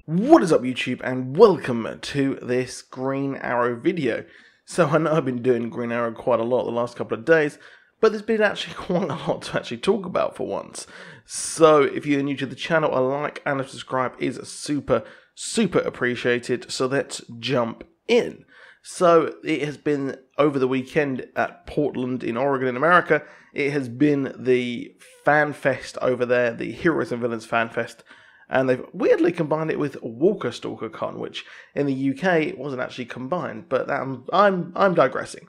What is up YouTube, and welcome to this Green Arrow video. So I know I've been doing Green Arrow quite a lot the last couple of days, but there's been actually quite a lot to actually talk about for once. So if you're new to the channel, a like and a subscribe is super appreciated. So let's jump in. So it has been over the weekend at Portland in Oregon in America. It has been the fan fest over there, the Heroes and Villains fan fest. And they've weirdly combined it with Walker Stalker Con, which in the UK wasn't actually combined, but I'm digressing.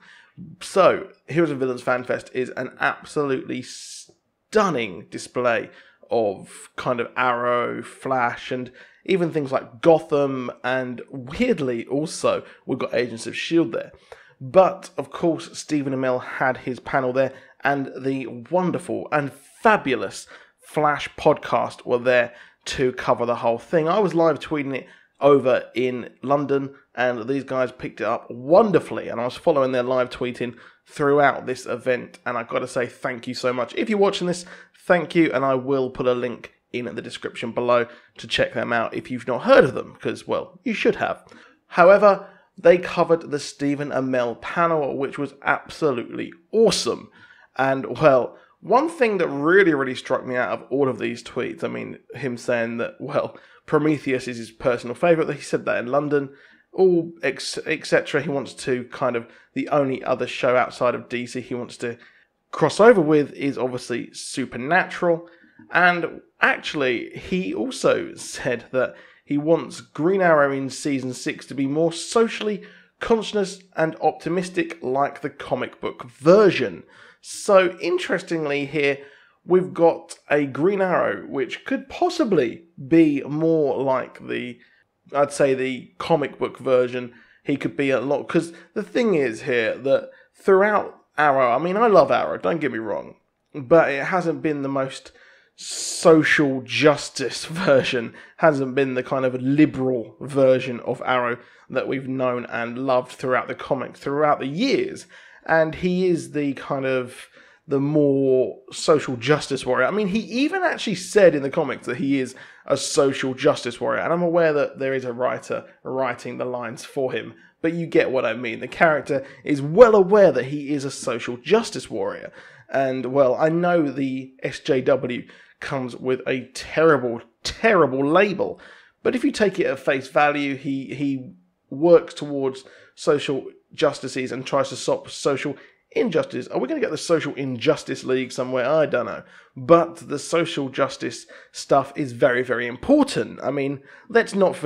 So, Heroes and Villains Fan Fest is an absolutely stunning display of kind of Arrow, Flash, and even things like Gotham, and weirdly also we've got Agents of S.H.I.E.L.D. there. But, of course, Stephen Amell had his panel there, and the wonderful and fabulous Flash podcast were there to cover the whole thing. I was live tweeting it over in London, and these guys picked it up wonderfully, and I was following their live tweeting throughout this event, and I've got to say thank you so much. If you're watching this, thank you, and I will put a link in the description below to check them out if you've not heard of them, because, well, you should have. However, they covered the Stephen Amell panel, which was absolutely awesome, and, well, one thing that really struck me out of all of these tweets, I mean, him saying that, well, Prometheus is his personal favourite, he said that in London, all etc. He wants to kind of, the only other show outside of DC he wants to cross over with is obviously Supernatural, and actually, he also said that he wants Green Arrow in Season 6 to be more socially conscious and optimistic like the comic book version. So, interestingly here, we've got a Green Arrow, which could possibly be more like I'd say the comic book version. He could be a lot, because the thing is here, that throughout Arrow, I mean, I love Arrow, don't get me wrong, but it hasn't been the most social justice version, hasn't been the kind of liberal version of Arrow that we've known and loved throughout the comics, throughout the years. And he is the kind of the more social justice warrior. I mean, he even actually said in the comics that he is a social justice warrior. And I'm aware that there is a writer writing the lines for him. But you get what I mean. The character is well aware that he is a social justice warrior. And, well, I know the SJW comes with a terrible label. But if you take it at face value, he works towards social justices and tries to stop social injustice. Are we going to get the Social Injustice League somewhere? I don't know. But the social justice stuff is very important. I mean, let's not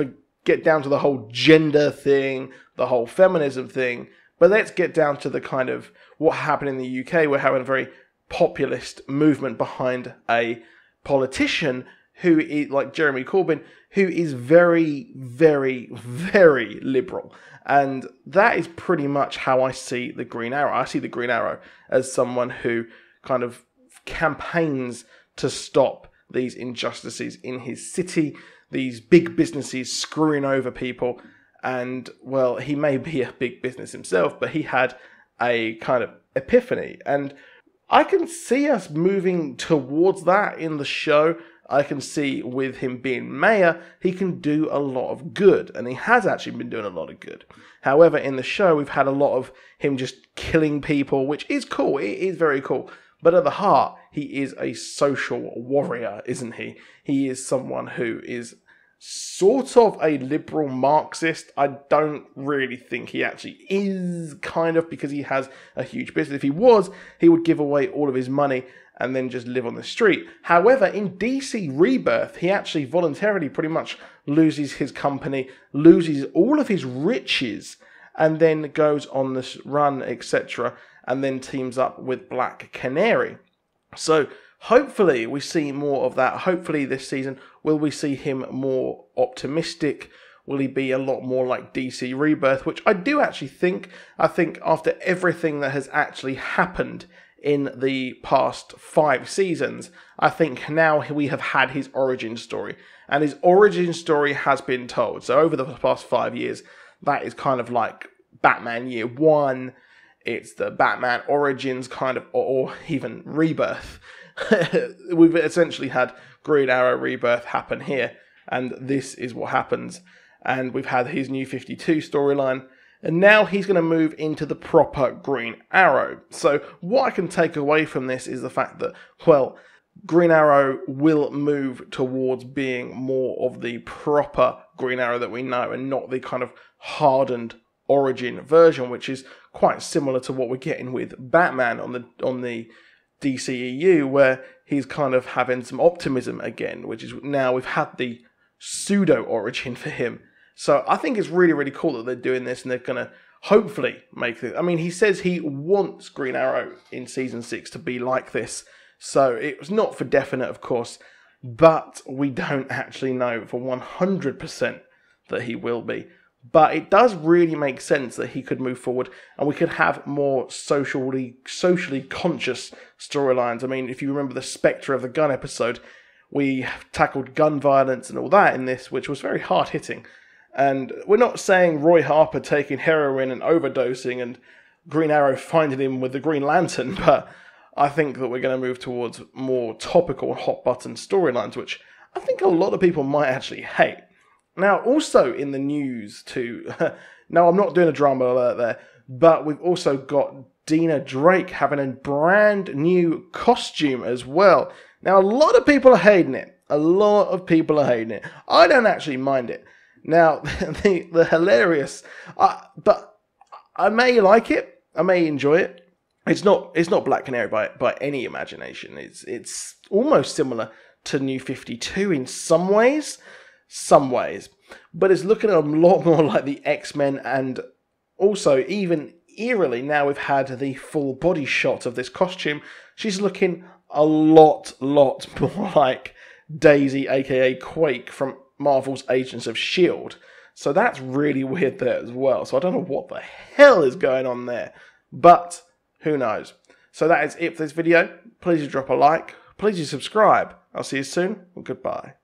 get down to the whole gender thing, the whole feminism thing, but let's get down to the kind of what happened in the UK. We're having a very populist movement behind a politician who is like Jeremy Corbyn, who is very liberal. And that is pretty much how I see the Green Arrow. I see the Green Arrow as someone who kind of campaigns to stop these injustices in his city, these big businesses screwing over people. And, well, he may be a big business himself, but he had a kind of epiphany. And I can see us moving towards that in the show. I can see with him being mayor, he can do a lot of good, and he has actually been doing a lot of good. However, in the show, we've had a lot of him just killing people, which is cool, it is very cool. But at the heart, he is a social warrior, isn't he? He is someone who is sort of a liberal Marxist. I don't really think he actually is, kind of, because he has a huge business. If he was, he would give away all of his money and then just live on the street. However, in DC Rebirth, he actually voluntarily pretty much loses his company, loses all of his riches, and then goes on this run, etc., and then teams up with Black Canary. So, hopefully we see more of that. Hopefully this season, will we see him more optimistic? Will he be a lot more like DC Rebirth? Which I do actually think. I think after everything that has actually happened in the past 5 seasons, I think now we have had his origin story. And his origin story has been told. So over the past 5 years, that is kind of like Batman Year 1. It's the Batman Origins kind of, or even Rebirth. We've essentially had Green Arrow Rebirth happen here. and this is what happens. And we've had his New 52 storyline, and now he's going to move into the proper Green Arrow. So what I can take away from this is the fact that, well, Green Arrow will move towards being more of the proper Green Arrow that we know, and not the kind of hardened origin version, which is quite similar to what we're getting with Batman on the DCEU, where he's kind of having some optimism again, which is now we've had the pseudo origin for him. So I think it's really, really cool that they're doing this, and they're going to hopefully make it. I mean, he says he wants Green Arrow in Season 6 to be like this. So it was not for definite, of course, but we don't actually know for 100% that he will be. But it does really make sense that he could move forward, and we could have more socially conscious storylines. I mean, if you remember the Spectre of the Gun episode, we tackled gun violence and all that in this, which was very hard-hitting. And we're not saying Roy Harper taking heroin and overdosing and Green Arrow finding him with the Green Lantern, but I think that we're going to move towards more topical and hot-button storylines, which I think a lot of people might actually hate. Now, also in the news too, now I'm not doing a drama alert there, but we've also got Dina Drake having a brand new costume as well. Now, a lot of people are hating it. A lot of people are hating it. I don't actually mind it. Now, the hilarious, but I may like it. I may enjoy it. It's not Black Canary by any imagination. It's almost similar to New 52 in some ways, but it's looking a lot more like the X-Men, and also even eerily now we've had the full body shot of this costume. She's looking a lot more like Daisy, aka Quake from Marvel's Agents of S.H.I.E.L.D. So that's really weird there as well. So I don't know what the hell is going on there, but who knows. So that is it for this video. Please do drop a like. Please do subscribe. I'll see you soon, and goodbye.